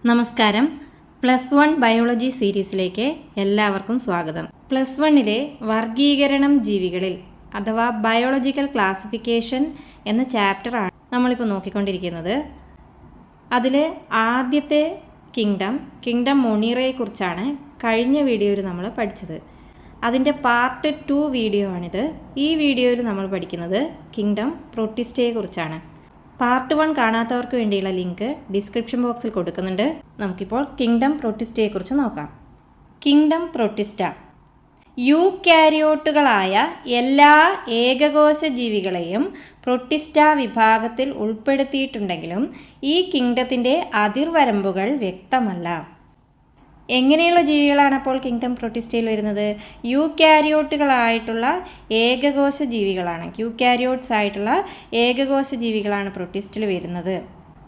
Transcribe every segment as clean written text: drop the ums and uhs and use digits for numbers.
നമസ്കാരം. +1 ബയോളജി സീരീസിലേക്ക് എല്ലാവർക്കും സ്വാഗതം. +1-ലെ വർഗീകരണം ജീവികളിൽ അഥവാ ബയോളജിക്കൽ ക്ലാസിഫിക്കേഷൻ എന്ന ചാപ്റ്ററാണ് നമ്മളിപ്പോൾ നോക്കിക്കൊണ്ടിരിക്കുന്നത്. അതിൽ ആദ്യത്തെ കിങ്ഡം മൊണീറയെക്കുറിച്ചാണ് കഴിഞ്ഞ വീഡിയോയിൽ നമ്മൾ പഠിച്ചത്. അതിൻ്റെ പാർട്ട് 2 വീഡിയോ ആണിത്. ഈ വീഡിയോയിൽ നമ്മൾ പഠിക്കുന്നത് കിങ്ഡം പ്രൊട്ടിസ്റ്റയെക്കുറിച്ചാണ്. പാർട്ട് 1 കാണാത്തവർക്ക് വേണ്ടിയുള്ള ലിങ്ക് ഡിസ്ക്രിപ്ഷൻ ബോക്സിൽ കൊടുക്കുന്നുണ്ട്. നമുക്കിപ്പോൾ കിങ്ഡം പ്രൊട്ടിസ്റ്റയെക്കുറിച്ച് നോക്കാം. കിങ്ഡം പ്രൊട്ടിസ്റ്റ യൂക്യാരിയോട്ടുകളായ എല്ലാ ഏകകോശ ജീവികളെയും പ്രൊട്ടിസ്റ്റ വിഭാഗത്തിൽ ഉൾപ്പെടുത്തിയിട്ടുണ്ടെങ്കിലും ഈ കിങ്ഡത്തിൻ്റെ അതിർവരമ്പുകൾ വ്യക്തമല്ല. എങ്ങനെയുള്ള ജീവികളാണ് അപ്പോൾ കിങ്ഡം പ്രൊട്ടിസ്റ്റയിൽ വരുന്നത്? യൂക്യാരിയോട്ടുകളായിട്ടുള്ള ഏകകോശ ജീവികളാണ്. യൂക്യാരിയോട്സ് ആയിട്ടുള്ള ഏകകോശ ജീവികളാണ് പ്രൊട്ടിസ്റ്റിൽ വരുന്നത്.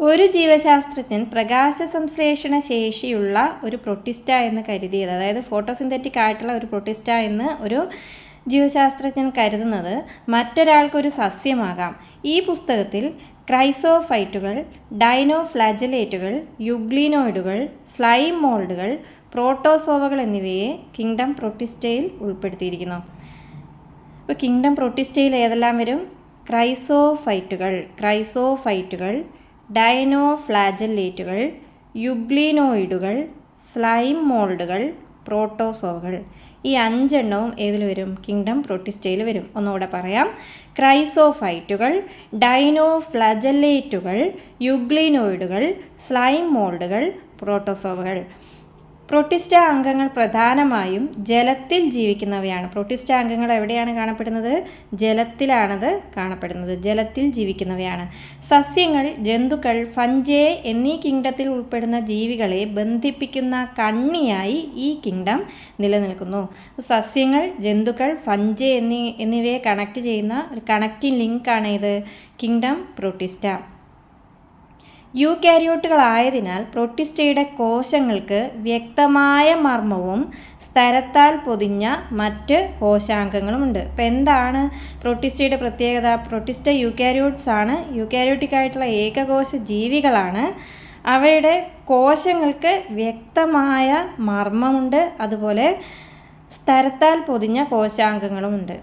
ഒരു ജീവശാസ്ത്രജ്ഞൻ പ്രകാശ സംശ്ലേഷണ ശേഷിയുള്ള ഒരു പ്രൊട്ടിസ്റ്റ എന്ന് കരുതിയത്, അതായത് ഫോട്ടോസിന്തറ്റിക് ആയിട്ടുള്ള ഒരു പ്രൊട്ടിസ്റ്റ എന്ന് ഒരു ജീവശാസ്ത്രജ്ഞൻ കരുതുന്നത് മറ്റൊരാൾക്കൊരു സസ്യമാകാം. ഈ പുസ്തകത്തിൽ ക്രൈസോഫൈറ്റുകൾ, ഡൈനോഫ്ലാജലേറ്റുകൾ, യുഗ്ലിനോയിഡുകൾ, സ്ലൈം മോൾഡുകൾ, പ്രോട്ടോസോവകൾ എന്നിവയെ കിങ്ഡം പ്രൊട്ടിസ്റ്റയിൽ ഉൾപ്പെടുത്തിയിരിക്കുന്നു. ഇപ്പോൾ കിങ്ഡം പ്രൊട്ടിസ്റ്റയിൽ ഏതെല്ലാം വരും? ക്രൈസോഫൈറ്റുകൾ, ഡൈനോഫ്ലാജലേറ്റുകൾ, യുഗ്ലിനോയിഡുകൾ, സ്ലൈം മോൾഡുകൾ, പ്രോട്ടോസോവകൾ. ഈ 5 എണ്ണവും ഏതിൽ വരും? കിങ്ഡം പ്രൊട്ടിസ്റ്റയിൽ വരും. ഒന്നുകൂടെ പറയാം. ക്രൈസോഫൈറ്റുകൾ, ഡൈനോഫ്ലാജലേറ്റുകൾ, യുഗ്ലിനോയിഡുകൾ, സ്ലൈം മോൾഡുകൾ, പ്രോട്ടോസോവകൾ. പ്രൊട്ടിസ്റ്റ അംഗങ്ങൾ പ്രധാനമായും ജലത്തിൽ ജീവിക്കുന്നവയാണ്. പ്രൊട്ടിസ്റ്റ അംഗങ്ങൾ എവിടെയാണ് കാണപ്പെടുന്നത്? ജലത്തിലാണത് കാണപ്പെടുന്നത്. ജലത്തിൽ ജീവിക്കുന്നവയാണ്. സസ്യങ്ങൾ, ജന്തുക്കൾ, ഫഞ്ചേ എന്നീ കിങ്ഡത്തിൽ ഉൾപ്പെടുന്ന ജീവികളെ ബന്ധിപ്പിക്കുന്ന കണ്ണിയായി ഈ കിങ്ഡം നിലനിൽക്കുന്നു. സസ്യങ്ങൾ, ജന്തുക്കൾ, ഫഞ്ചേ എന്നിവയെ കണക്ട് ചെയ്യുന്ന ഒരു കണക്റ്റിംഗ് ലിങ്കാണ് ഇത് കിങ്ഡം പ്രൊട്ടിസ്റ്റ. യൂക്യാരിയോട്ടുകളായതിനാൽ പ്രൊട്ടിസ്റ്റയുടെ കോശങ്ങൾക്ക് വ്യക്തമായ മർമ്മവും സ്തരത്താൽ പൊതിഞ്ഞ മറ്റ് കോശാംഗങ്ങളുമുണ്ട്. ഇപ്പോൾ എന്താണ് പ്രൊട്ടിസ്റ്റയുടെ പ്രത്യേകത? പ്രൊട്ടിസ്റ്റ യൂക്യാരിയോട്സ് ആണ്. യൂക്യാരിയോട്ടിക് ആയിട്ടുള്ള ഏകകോശ ജീവികളാണ്. അവയുടെ കോശങ്ങൾക്ക് വ്യക്തമായ മർമ്മമുണ്ട്, അതുപോലെ സ്തരത്താൽ പൊതിഞ്ഞ കോശാംഗങ്ങളുമുണ്ട്.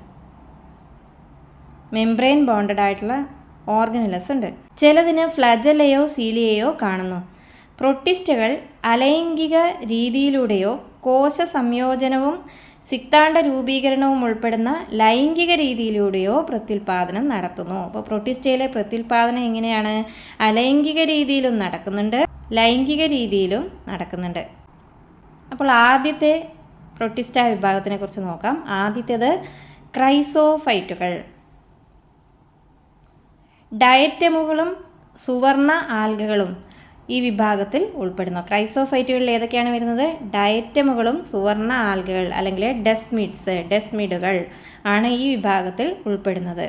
മെംബ്രെയിൻ ബോണ്ടഡ് ആയിട്ടുള്ള ഓർഗനലസ് ഉണ്ട്. ചിലതിന് ഫ്ലജല്ലയോ സീലിയയോ കാണുന്നു. പ്രൊട്ടിസ്റ്റുകൾ അലൈംഗിക രീതിയിലൂടെയോ കോശ സംയോജനവും സിക്താണ്ഡ രൂപീകരണവും ഉൾപ്പെടുന്ന ലൈംഗിക രീതിയിലൂടെയോ പ്രത്യുൽപാദനം നടത്തുന്നു. അപ്പോൾ പ്രൊട്ടിസ്റ്റയിലെ പ്രത്യുൽപാദനം എങ്ങനെയാണ്? അലൈംഗിക രീതിയിലും നടക്കുന്നുണ്ട്, ലൈംഗിക രീതിയിലും നടക്കുന്നുണ്ട്. അപ്പോൾ ആദ്യത്തെ പ്രൊട്ടിസ്റ്റ വിഭാഗത്തിനെ കുറിച്ച് നോക്കാം. ആദ്യത്തേത് ക്രൈസോഫൈറ്റുകൾ. ഡയറ്റമുകളും സുവർണ ആൽഗകളും ഈ വിഭാഗത്തിൽ ഉൾപ്പെടുന്നു. ക്രൈസോഫൈറ്റുകളിൽ ഏതൊക്കെയാണ് വരുന്നത്? ഡയറ്റമുകളും സുവർണ ആൽഗകൾ അല്ലെങ്കിൽ ഡെസ്മിഡുകൾ ആണ് ഈ വിഭാഗത്തിൽ ഉൾപ്പെടുന്നത്.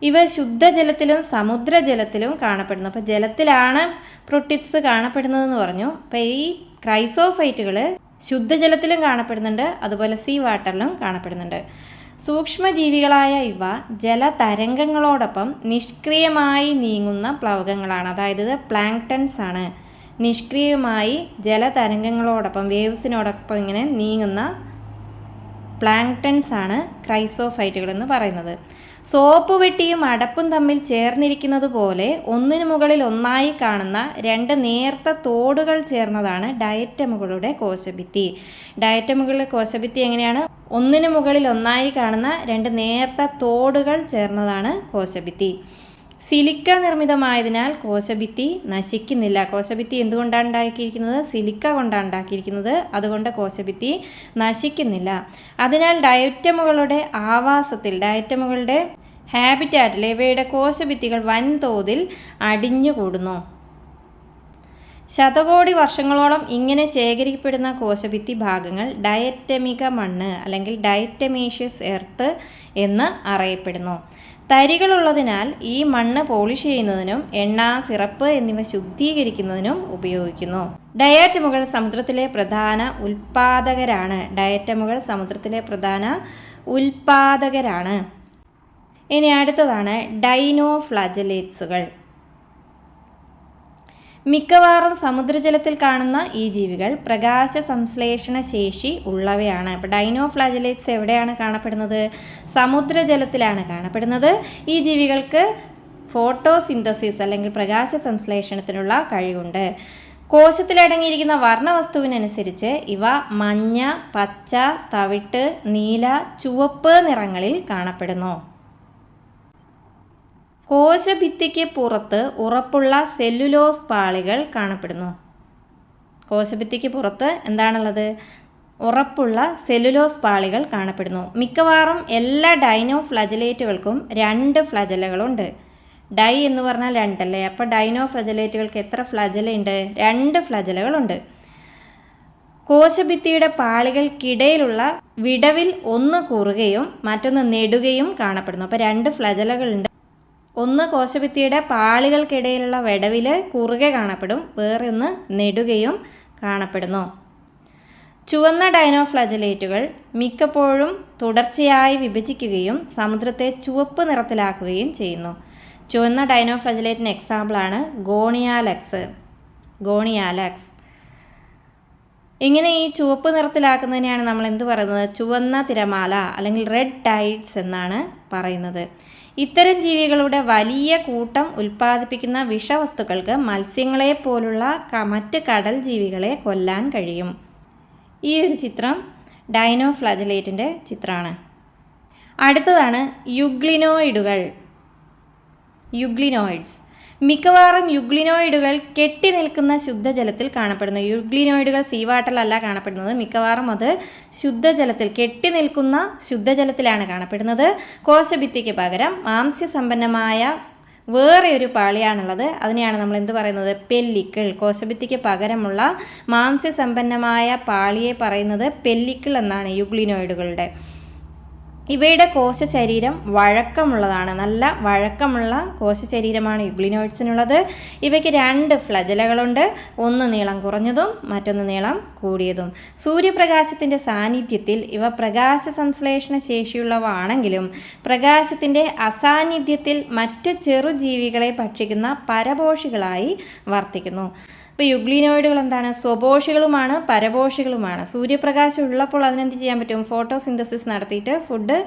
ഇവ ശുദ്ധജലത്തിലും സമുദ്രജലത്തിലും കാണപ്പെടുന്നു. അപ്പോൾ ജലത്തിലാണ് പ്രൊട്ടിസ്റ്റ്സ് കാണപ്പെടുന്നതെന്ന് പറഞ്ഞു. അപ്പോൾ ഈ ക്രൈസോഫൈറ്റുകൾ ശുദ്ധജലത്തിലും കാണപ്പെടുന്നുണ്ട്, അതുപോലെ സീ വാട്ടറിലും കാണപ്പെടുന്നുണ്ട്. സൂക്ഷ്മജീവികളായ ഇവ ജലതരംഗങ്ങളോടൊപ്പം നിഷ്ക്രിയമായി നീങ്ങുന്ന പ്ലവകങ്ങളാണ്. അതായത് പ്ലാങ്ക്ടൺസ് ആണ്. നിഷ്ക്രിയമായി ജലതരംഗങ്ങളോടൊപ്പം വേവ്സിനോടൊപ്പം ഇങ്ങനെ നീങ്ങുന്ന പ്ലാങ്ക്ടൺസ് ആണ് ക്രൈസോഫൈറ്റുകൾ എന്ന് പറയുന്നത്. സോപ്പ് വെട്ടിയും അടപ്പും തമ്മിൽ ചേർന്നിരിക്കുന്നത് പോലെ ഒന്നിനു മുകളിൽ ഒന്നായി കാണുന്ന 2 നേർത്ത തോടുകൾ ചേർന്നതാണ് ഡയറ്റമുകളുടെ കോശഭിത്തി. ഡയറ്റമുകളുടെ കോശഭിത്തി എങ്ങനെയാണ്? ഒന്നിനു മുകളിൽ ഒന്നായി കാണുന്ന 2 നേർത്ത തോടുകൾ ചേർന്നതാണ് കോശഭിത്തി. സിലിക്ക നിർമ്മിതമായതിനാൽ കോശഭിത്തി നശിക്കുന്നില്ല. കോശഭിത്തി എന്തുകൊണ്ടാണ് ഉണ്ടാക്കിയിരിക്കുന്നത്? സിലിക്ക കൊണ്ടാണ് ഉണ്ടാക്കിയിരിക്കുന്നത്. അതുകൊണ്ട് കോശഭിത്തി നശിക്കുന്നില്ല. അതിനാൽ ഡയറ്റമുകളുടെ ആവാസത്തിൽ, ഡയറ്റമുകളുടെ ഹാബിറ്റാറ്റിൽ ഇവയുടെ കോശഭിത്തികൾ വൻതോതിൽ അടിഞ്ഞുകൂടുന്നു. ശതകോടി വർഷങ്ങളോളം ഇങ്ങനെ ശേഖരിക്കപ്പെടുന്ന കോശഭിത്തി ഭാഗങ്ങൾ ഡയറ്റമിക മണ്ണ് അല്ലെങ്കിൽ ഡയറ്റമേഷ്യസ് എർത്ത് എന്ന് അറിയപ്പെടുന്നു. തരികളുള്ളതിനാൽ ഈ മണ്ണ് പോളിഷ് ചെയ്യുന്നതിനും എണ്ണ, സിറപ്പ് എന്നിവ ശുദ്ധീകരിക്കുന്നതിനും ഉപയോഗിക്കുന്നു. ഡയറ്റമുകൾ സമുദ്രത്തിലെ പ്രധാന ഉൽപാദകരാണ്. ഇനി അടുത്തതാണ് ഡൈനോഫ്ലാജലേറ്റ്സുകൾ. മിക്കവാറും സമുദ്രജലത്തിൽ കാണുന്ന ഈ ജീവികൾ പ്രകാശ സംശ്ലേഷണ ശേഷി ഉള്ളവയാണ്. ഇപ്പോൾ ഡൈനോഫ്ലാജലേറ്റ്സ് എവിടെയാണ് കാണപ്പെടുന്നത്? സമുദ്രജലത്തിലാണ് കാണപ്പെടുന്നത്. ഈ ജീവികൾക്ക് ഫോട്ടോസിന്തസിസ് അല്ലെങ്കിൽ പ്രകാശ സംശ്ലേഷണത്തിനുള്ള കഴിവുണ്ട്. കോശത്തിലടങ്ങിയിരിക്കുന്ന വർണ്ണവസ്തുവിനനുസരിച്ച് ഇവ മഞ്ഞ, പച്ച, തവിട്ട്, നീല, ചുവപ്പ് നിറങ്ങളിൽ കാണപ്പെടുന്നു. കോശഭിത്തിക്ക് പുറത്ത് ഉറപ്പുള്ള സെല്ലുലോസ് പാളികൾ കാണപ്പെടുന്നു. കോശഭിത്തിക്ക് പുറത്ത് എന്താണുള്ളത്? ഉറപ്പുള്ള സെല്ലുലോസ് പാളികൾ കാണപ്പെടുന്നു. മിക്കവാറും എല്ലാ ഡൈനോഫ്ലജലേറ്റുകൾക്കും 2 ഫ്ലജലകളുണ്ട്. ഡൈ എന്ന് പറഞ്ഞാൽ 2 അല്ലേ? അപ്പോൾ ഡൈനോഫ്ലജലേറ്റുകൾക്ക് എത്ര ഫ്ലജലുണ്ട്? 2 ഫ്ലജലകളുണ്ട്. കോശഭിത്തിയുടെ പാളികൾക്കിടയിലുള്ള വിടവിൽ ഒന്ന് കുറുകയും മറ്റൊന്ന് നെടുകയും കാണപ്പെടുന്നു. അപ്പോൾ 2 ഫ്ലജലകളുണ്ട്. ഒന്ന് കോശഭിത്തിയുടെ പാളികൾക്കിടയിലുള്ള വിടവിൽ കുറുകെ കാണപ്പെടും, വേറെ ഒന്ന് നെടുകയും കാണപ്പെടുന്നു. ചുവന്ന ഡൈനോഫ്ലജലേറ്റുകൾ മിക്കപ്പോഴും തുടർച്ചയായി വിഭജിക്കുകയും സമുദ്രത്തെ ചുവപ്പ് നിറത്തിലാക്കുകയും ചെയ്യുന്നു. ചുവന്ന ഡൈനോഫ്ലജലേറ്റിന് എക്സാമ്പിളാണ് ഗോണിയാലക്സ്. ഇങ്ങനെ ഈ ചുവപ്പ് നിറത്തിലാക്കുന്നതിനെയാണ് നമ്മൾ എന്ത് പറയുന്നത്? ചുവന്ന തിരമാല അല്ലെങ്കിൽ റെഡ് ടൈഡ്സ് എന്നാണ് പറയുന്നത്. ഇത്തരം ജീവികളുടെ വലിയ കൂട്ടം ഉൽപ്പാദിപ്പിക്കുന്ന വിഷവസ്തുക്കൾക്ക് മത്സ്യങ്ങളെ പോലുള്ള മറ്റ് കടൽ ജീവികളെ കൊല്ലാൻ കഴിയും. ഈ ഒരു ചിത്രം ഡൈനോഫ്ലജലേറ്റിൻ്റെ ചിത്രമാണ്. അടുത്തതാണ് യുഗ്ലിനോയിഡ്സ്. മിക്കവാറും യുഗ്ലിനോയിഡുകൾ കെട്ടി നിൽക്കുന്ന ശുദ്ധജലത്തിൽ കാണപ്പെടുന്നു. യുഗ്ലിനോയിഡുകൾ സീവാട്ടറിലല്ല കാണപ്പെടുന്നത്, മിക്കവാറും അത് ശുദ്ധജലത്തിൽ കെട്ടി നിൽക്കുന്ന ശുദ്ധജലത്തിലാണ് കാണപ്പെടുന്നത്. കോശഭിത്തിക്ക് പകരം മാംസ്യസമ്പന്നമായ വേറെ ഒരു പാളിയാണുള്ളത്. അതിനെയാണ് നമ്മൾ എന്ത് പറയുന്നത്? പെല്ലിക്കിൾ. കോശഭിത്തിക്ക് പകരമുള്ള മാംസ്യസമ്പന്നമായ പാളിയെ പറയുന്നത് പെല്ലിക്കിൾ എന്നാണ് യുഗ്ലിനോയിഡുകളുടെ. ഇവയുടെ കോശശരീരം വഴക്കമുള്ളതാണ്. നല്ല വഴക്കമുള്ള കോശശരീരമാണ് യുഗ്ലിനോയിഡ്സിനുള്ളത്. ഇവയ്ക്ക് 2 ഫ്ലജലകളുണ്ട്. ഒന്ന് നീളം കുറഞ്ഞതും മറ്റൊന്ന് നീളം കൂടിയതും. സൂര്യപ്രകാശത്തിൻ്റെ സാന്നിധ്യത്തിൽ ഇവ പ്രകാശ സംശ്ലേഷണ ശേഷിയുള്ളവ ആണെങ്കിലും പ്രകാശത്തിൻ്റെ അസാന്നിധ്യത്തിൽ മറ്റ് ചെറുജീവികളെ ഭക്ഷിക്കുന്ന പരപോഷികളായി വർത്തിക്കുന്നു. ഇപ്പോൾ യുഗ്ലിനോയിഡുകൾ എന്താണ്? സ്വപോഷികളുമാണ്, പരപോഷികളുമാണ്. സൂര്യപ്രകാശം ഉള്ളപ്പോൾ അതിനെന്ത് ചെയ്യാൻ പറ്റും? ഫോട്ടോസിന്തസിസ് നടത്തിയിട്ട് ഫുഡ്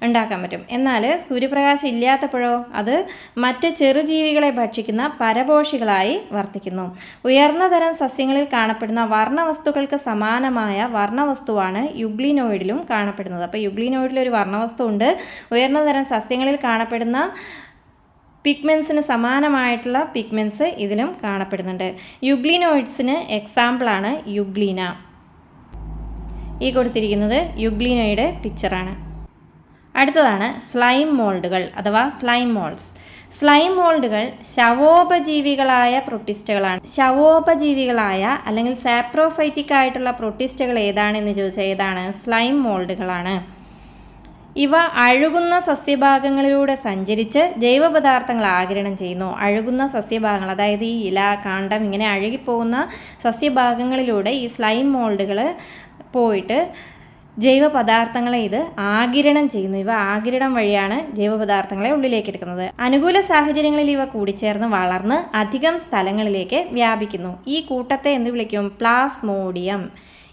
ഉണ്ടാക്കാൻ പറ്റും. എന്നാൽ സൂര്യപ്രകാശം ഇല്ലാത്തപ്പോഴോ അത് മറ്റ് ചെറുജീവികളെ ഭക്ഷിക്കുന്ന പരപോഷികളായി വർത്തിക്കുന്നു. ഉയർന്ന തരം സസ്യങ്ങളിൽ കാണപ്പെടുന്ന വർണ്ണവസ്തുക്കൾക്ക് സമാനമായ വർണ്ണവസ്തുവാണ് യുഗ്ലിനോയിഡിലും കാണപ്പെടുന്നത്. അപ്പോൾ യുഗ്ലിനോയിഡിലൊരു വർണ്ണവസ്തു ഉണ്ട്. ഉയർന്ന തരം സസ്യങ്ങളിൽ കാണപ്പെടുന്ന പിഗ്മെൻസിന് സമാനമായിട്ടുള്ള പിഗ്മെൻസ് ഇതിലും കാണപ്പെടുന്നുണ്ട്. യുഗ്ലിനോയിഡ്സിന് എക്സാമ്പിളാണ് യുഗ്ലീന. ഈ കൊടുത്തിരിക്കുന്നത് യുഗ്ലീനയുടെ പിക്ചറാണ്. അടുത്തതാണ് സ്ലൈം മോൾഡുകൾ അഥവാ സ്ലൈം മോൾഡ്സ്. സ്ലൈം മോൾഡുകൾ ശവോപജീവികളായ പ്രൊട്ടിസ്റ്റുകളാണ്. ശവോപജീവികളായ അല്ലെങ്കിൽ സാപ്രോഫൈറ്റിക് ആയിട്ടുള്ള പ്രൊട്ടിസ്റ്റുകൾ ഏതാണെന്ന് ചോദിച്ചാൽ ഏതാണ്? സ്ലൈം മോൾഡുകളാണ്. ഇവ അഴുകുന്ന സസ്യഭാഗങ്ങളിലൂടെ സഞ്ചരിച്ച് ജൈവപദാർത്ഥങ്ങൾ ആഗിരണം ചെയ്യുന്നു. അഴുകുന്ന സസ്യഭാഗങ്ങൾ, അതായത് ഈ ഇല, കാണ്ഡം ഇങ്ങനെ അഴുകിപ്പോകുന്ന സസ്യഭാഗങ്ങളിലൂടെ ഈ സ്ലൈം മോൾഡുകൾ പോയിട്ട് ജൈവപദാർത്ഥങ്ങളെ ഇത് ആഗിരണം ചെയ്യുന്നു. ഇവ ആഗിരണം വഴിയാണ് ജൈവപദാർത്ഥങ്ങളെ ഉള്ളിലേക്ക് എടുക്കുന്നത്. അനുകൂല സാഹചര്യങ്ങളിൽ ഇവ കൂടിച്ചേർന്ന് വളർന്ന് അധികം സ്ഥലങ്ങളിലേക്ക് വ്യാപിക്കുന്നു. ഈ കൂട്ടത്തെ എന്ത് വിളിക്കും? പ്ലാസ്മോഡിയം.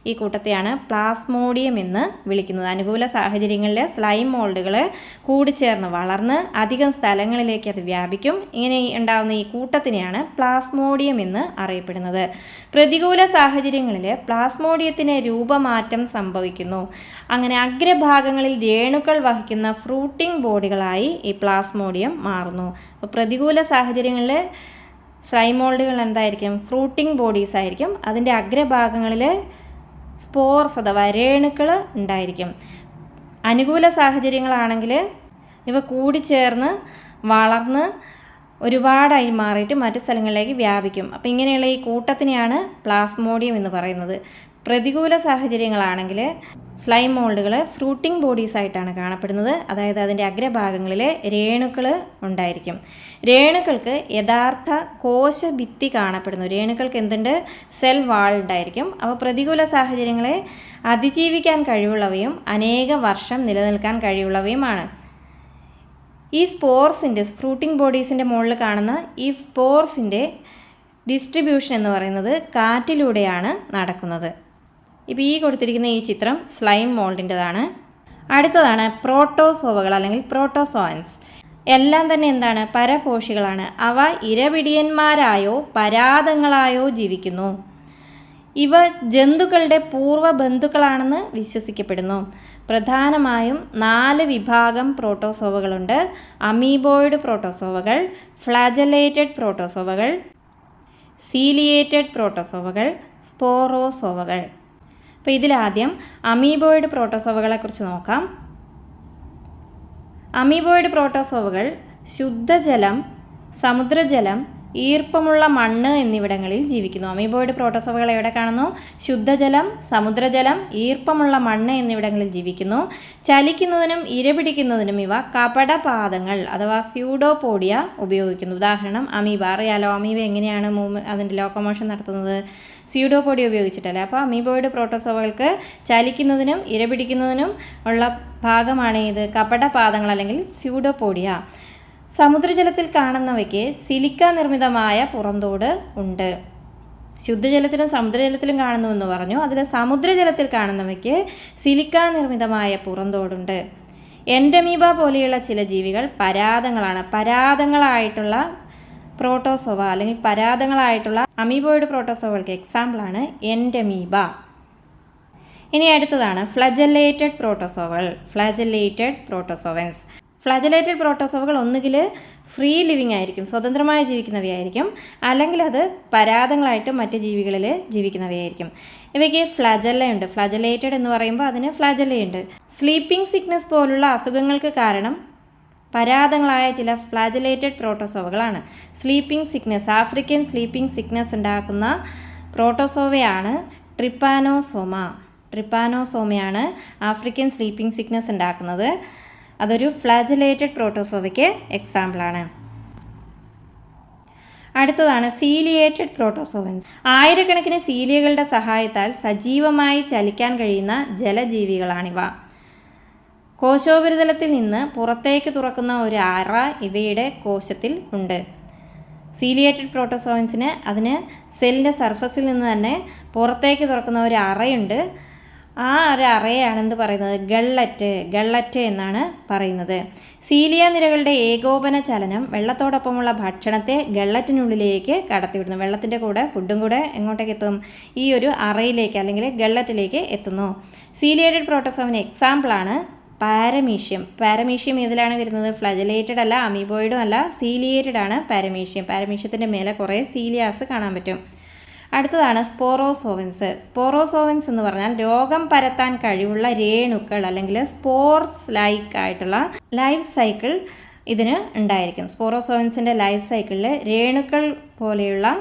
ഈ കൂട്ടത്തെയാണ് പ്ലാസ്മോഡിയം എന്ന് വിളിക്കുന്നത്. അനുകൂല സാഹചര്യങ്ങളിൽ സ്ലൈം മോൾഡുകൾ കൂടിച്ചേർന്ന് വളർന്ന് അധികം സ്ഥലങ്ങളിലേക്ക് അത് വ്യാപിക്കും. ഇങ്ങനെ ഉണ്ടാകുന്ന ഈ കൂട്ടത്തിനെയാണ് പ്ലാസ്മോഡിയം എന്ന് അറിയപ്പെടുന്നത്. പ്രതികൂല സാഹചര്യങ്ങളിൽ പ്ലാസ്മോഡിയത്തിന് രൂപമാറ്റം സംഭവിക്കുന്നു. അങ്ങനെ അഗ്രഭാഗങ്ങളിൽ രേണുക്കൾ വഹിക്കുന്ന ഫ്രൂട്ടിംഗ് ബോഡികളായി ഈ പ്ലാസ്മോഡിയം മാറുന്നു. അപ്പോൾ പ്രതികൂല സാഹചര്യങ്ങളിൽ സ്ലൈം മോൾഡുകൾ എന്തായിരിക്കും? ഫ്രൂട്ടിംഗ് ബോഡീസ് ആയിരിക്കും. അതിൻ്റെ അഗ്രഭാഗങ്ങളിൽ സ്പോർസ് അഥവാ രേണുക്കൾ ഉണ്ടായിരിക്കും. അനുകൂല സാഹചര്യങ്ങളാണെങ്കിൽ ഇവ കൂടിച്ചേർന്ന് വളർന്ന് ഒരുപാടായി മാറിയിട്ട് മറ്റു സ്ഥലങ്ങളിലേക്ക് വ്യാപിക്കും. അപ്പോൾ ഇങ്ങനെയുള്ള ഈ കൂട്ടത്തിനെയാണ് പ്ലാസ്മോഡിയം എന്ന് പറയുന്നത്. പ്രതികൂല സാഹചര്യങ്ങളാണെങ്കിൽ സ്ലൈം മോൾഡുകൾ ഫ്രൂട്ടിംഗ് ബോഡീസ് ആയിട്ടാണ് കാണപ്പെടുന്നത്. അതായത് അതിൻ്റെ അഗ്രഭാഗങ്ങളിൽ രേണുക്കൾ ഉണ്ടായിരിക്കും. രേണുക്കൾക്ക് യഥാർത്ഥ കോശഭിത്തി കാണപ്പെടുന്നു. രേണുക്കൾക്ക് എന്തുണ്ട്? സെൽ വാൾ ഉണ്ടായിരിക്കും. അപ്പോൾ പ്രതികൂല സാഹചര്യങ്ങളെ അതിജീവിക്കാൻ കഴിവുള്ളവയും അനേക വർഷം നിലനിൽക്കാൻ കഴിവുള്ളവയുമാണ്. ഈ സ്പോർസിൻ്റെ ഫ്രൂട്ടിംഗ് ബോഡീസിൻ്റെ മുകളിൽ കാണുന്ന ഈ സ്പോർസിൻ്റെ ഡിസ്ട്രിബ്യൂഷൻ എന്ന് പറയുന്നത് കാറ്റിലൂടെയാണ് നടക്കുന്നത്. ഇപ്പോൾ ഈ കൊടുത്തിരിക്കുന്ന ഈ ചിത്രം സ്ലൈം മോൾഡിൻ്റെതാണ്. അടുത്തതാണ് പ്രോട്ടോസോവകൾ അല്ലെങ്കിൽ പ്രോട്ടോസോവൻസ്. എല്ലാം തന്നെ എന്താണ്? പരപോഷികളാണ്. അവ ഇരപിടിയന്മാരായോ പരാദങ്ങളായോ ജീവിക്കുന്നു. ഇവ ജന്തുക്കളുടെ പൂർവ്വ ബന്ധുക്കളാണെന്ന് വിശ്വസിക്കപ്പെടുന്നു. പ്രധാനമായും 4 വിഭാഗം പ്രോട്ടോസോവകളുണ്ട്. Amoeboid പ്രോട്ടോസോവകൾ, ഫ്ലാജലേറ്റഡ് പ്രോട്ടോസോവകൾ, ciliated പ്രോട്ടോസോവകൾ, സ്പോറോസോവകൾ. അപ്പോൾ ഇതിലാദ്യം അമീബോയിഡ് പ്രോട്ടോസോവകളെക്കുറിച്ച് നോക്കാം. അമീബോയിഡ് പ്രോട്ടോസോവകൾ ശുദ്ധജലം, സമുദ്രജലം, ഈർപ്പമുള്ള മണ്ണ് എന്നിവിടങ്ങളിൽ ജീവിക്കുന്നു. അമീബോയിഡ് പ്രോട്ടോസോവകൾ എവിടെ കാണുന്നു? ശുദ്ധജലം, സമുദ്രജലം, ഈർപ്പമുള്ള മണ്ണ് എന്നിവിടങ്ങളിൽ ജീവിക്കുന്നു. ചലിക്കുന്നതിനും ഇരപിടിക്കുന്നതിനും ഇവ കപടപാദങ്ങൾ അഥവാ സ്യൂഡോപോഡിയ ഉപയോഗിക്കുന്നു. ഉദാഹരണം അമീബ. അറിയാലോ അമീബ എങ്ങനെയാണ് അതിൻ്റെ ലോക്കോമോഷൻ നടത്തുന്നത്? സ്യൂഡോപോഡിയ ഉപയോഗിച്ചിട്ടല്ലേ. അപ്പോൾ അമീബോയിഡ് പ്രോട്ടോസോവകൾക്ക് ചലിക്കുന്നതിനും ഇരപിടിക്കുന്നതിനും ഉള്ള ഭാഗമാണ് ഇത് കപടപാദങ്ങൾ അല്ലെങ്കിൽ സ്യൂഡോപോഡിയ. സമുദ്രജലത്തിൽ കാണുന്നവയ്ക്ക് സിലിക്ക നിർമ്മിതമായ പുറന്തോട് ഉണ്ട്. ശുദ്ധജലത്തിലും സമുദ്രജലത്തിലും കാണുന്നുവെന്ന് പറഞ്ഞു. അതിൽ സമുദ്രജലത്തിൽ കാണുന്നവയ്ക്ക് സിലിക്ക നിർമ്മിതമായ പുറന്തോടുണ്ട്. എൻഡമീബ പോലെയുള്ള ചില ജീവികൾ പരാദങ്ങളാണ്. പരാദങ്ങളായിട്ടുള്ള പ്രോട്ടോസോവ അല്ലെങ്കിൽ പരാദങ്ങളായിട്ടുള്ള അമീബോയിഡ് പ്രോട്ടോസോവകൾക്ക് എക്സാമ്പിളാണ് എൻഡമീബ. ഇനി അടുത്തതാണ് ഫ്ലജലേറ്റഡ് പ്രോട്ടോസോവകൾ. ഫ്ലാജലേറ്റഡ് പ്രോട്ടോസോവൻസ്. ഫ്ലാജലേറ്റഡ് പ്രോട്ടോസോവകൾ ഒന്നുകിൽ ഫ്രീ ലിവിങ് ആയിരിക്കും, സ്വതന്ത്രമായി ജീവിക്കുന്നവയായിരിക്കും, അല്ലെങ്കിൽ അത് പരാദങ്ങളായിട്ട് മറ്റ് ജീവികളിൽ ജീവിക്കുന്നവയായിരിക്കും. ഇവയ്ക്ക് ഫ്ലാജല്ലയുണ്ട്. ഫ്ലാജലേറ്റഡ് എന്ന് പറയുമ്പോൾ അതിന് ഫ്ലാജല്ലയുണ്ട്. സ്ലീപ്പിംഗ് സിക്നസ് പോലുള്ള അസുഖങ്ങൾക്ക് കാരണം പരാദങ്ങളായ ചില ഫ്ലാജലേറ്റഡ് പ്രോട്ടോസോവകളാണ്. Sleeping sickness, African sleeping sickness ഉണ്ടാക്കുന്ന പ്രോട്ടോസോവയാണ് ട്രിപ്പാനോസോമ. ട്രിപ്പാനോസോമയാണ് ആഫ്രിക്കൻ സ്ലീപ്പിംഗ് സിക്നസ് ഉണ്ടാക്കുന്നത്. അതൊരു ഫ്ലാജലേറ്റഡ് പ്രോട്ടോസോവയ്ക്ക് എക്സാമ്പിളാണ്. അടുത്തതാണ് സീലിയേറ്റഡ് പ്രോട്ടോസോവൻസ്. ആയിരക്കണക്കിന് സീലിയകളുടെ സഹായത്താൽ സജീവമായി ചലിക്കാൻ കഴിയുന്ന ജലജീവികളാണിവ. കോശോപരിതലത്തിൽ നിന്ന് പുറത്തേക്ക് തുറക്കുന്ന ഒരു അറ ഇവയുടെ കോശത്തിൽ ഉണ്ട്. സീലിയേറ്റഡ് പ്രോട്ടോസോവൻസിന് അതിന് സെല്ലിൻ്റെ സർഫസിൽ നിന്ന് തന്നെ പുറത്തേക്ക് തുറക്കുന്ന ഒരു അറയുണ്ട്. ആ ഒരു അറയാണ് എന്ത് പറയുന്നത്? ഗള്ളറ്റ് എന്നാണ് പറയുന്നത്. സീലിയ നിരകളുടെ ഏകോപന ചലനം വെള്ളത്തോടൊപ്പമുള്ള ഭക്ഷണത്തെ ഗള്ളറ്റിനുള്ളിലേക്ക് കടത്തിവിടുന്നു. വെള്ളത്തിൻ്റെ കൂടെ ഫുഡും കൂടെ എങ്ങോട്ടേക്ക് എത്തും? ഈ ഒരു അറയിലേക്ക് അല്ലെങ്കിൽ ഗള്ളറ്റിലേക്ക് എത്തുന്നു. സീലിയേറ്റഡ് പ്രോട്ടോസോവിന് എക്സാമ്പിളാണ് പാരമീഷ്യം. പാരമീഷ്യം ഇതിലാണ് വരുന്നത്? ഫ്ലജലേറ്റഡ് അല്ല, അമീബോയിഡും അല്ല, സീലിയേറ്റഡ് ആണ് പാരമീഷ്യം. പാരമീഷ്യത്തിൻ്റെ മേലെ കുറേ സീലിയാസ് കാണാൻ പറ്റും. അടുത്തതാണ് സ്പോറോസോവൻസ്. സ്പോറോസോവൻസ് എന്ന് പറഞ്ഞാൽ രോഗം പരത്താൻ കഴിവുള്ള രേണുക്കൾ അല്ലെങ്കിൽ സ്പോർസ് ലൈക്ക് ആയിട്ടുള്ള ലൈഫ് സൈക്കിൾ ഇതിന് ഉണ്ടായിരിക്കും. സ്പോറോസോവൻസിൻ്റെ ലൈഫ് സൈക്കിളിൽ രേണുക്കൾ പോലെയുള്ള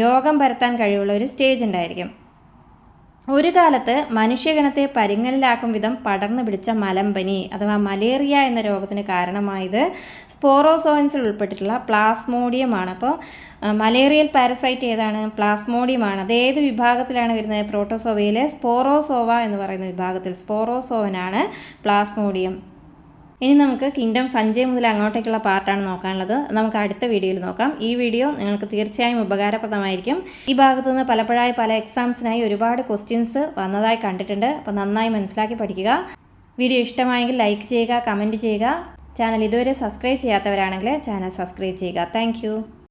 രോഗം പരത്താൻ കഴിവുള്ള ഒരു സ്റ്റേജ് ഉണ്ടായിരിക്കും. ഒരു കാലത്ത് മനുഷ്യഗണത്തെ പരിങ്ങലിലാക്കും വിധം പടർന്നു പിടിച്ച മലമ്പനി അഥവാ മലേറിയ എന്ന രോഗത്തിന് കാരണമായത് സ്പോറോസോവൻസിൽ ഉൾപ്പെട്ടിട്ടുള്ള പ്ലാസ്മോഡിയമാണ്. അപ്പോൾ മലേറിയൽ പാരസൈറ്റ് ഏതാണ്? പ്ലാസ്മോഡിയമാണ്. അത് ഏത് വിഭാഗത്തിലാണ് വരുന്നത്? പ്രോട്ടോസോവയിലെ സ്പോറോസോവ എന്ന് പറയുന്ന വിഭാഗത്തിൽ. സ്പോറോസോവനാണ് പ്ലാസ്മോഡിയം. ഇനി നമുക്ക് കിങ്ഡം ഫഞ്ചൈ മുതൽ അങ്ങോട്ടേക്കുള്ള പാർട്ടാണ് നോക്കാനുള്ളത്. നമുക്ക് അടുത്ത വീഡിയോയിൽ നോക്കാം. ഈ വീഡിയോ നിങ്ങൾക്ക് തീർച്ചയായും ഉപകാരപ്രദമായിരിക്കും. ഈ ഭാഗത്തു നിന്ന് പലപ്പോഴായി പല എക്സാംസിനായി ഒരുപാട് ക്വസ്റ്റ്യൻസ് വന്നതായി കണ്ടിട്ടുണ്ട്. അപ്പോൾ നന്നായി മനസ്സിലാക്കി പഠിക്കുക. വീഡിയോ ഇഷ്ടമായെങ്കിൽ ലൈക്ക് ചെയ്യുക, കമൻറ്റ് ചെയ്യുക. ചാനൽ ഇതുവരെ സബ്സ്ക്രൈബ് ചെയ്യാത്തവരാണെങ്കിൽ ചാനൽ സബ്സ്ക്രൈബ് ചെയ്യുക. താങ്ക്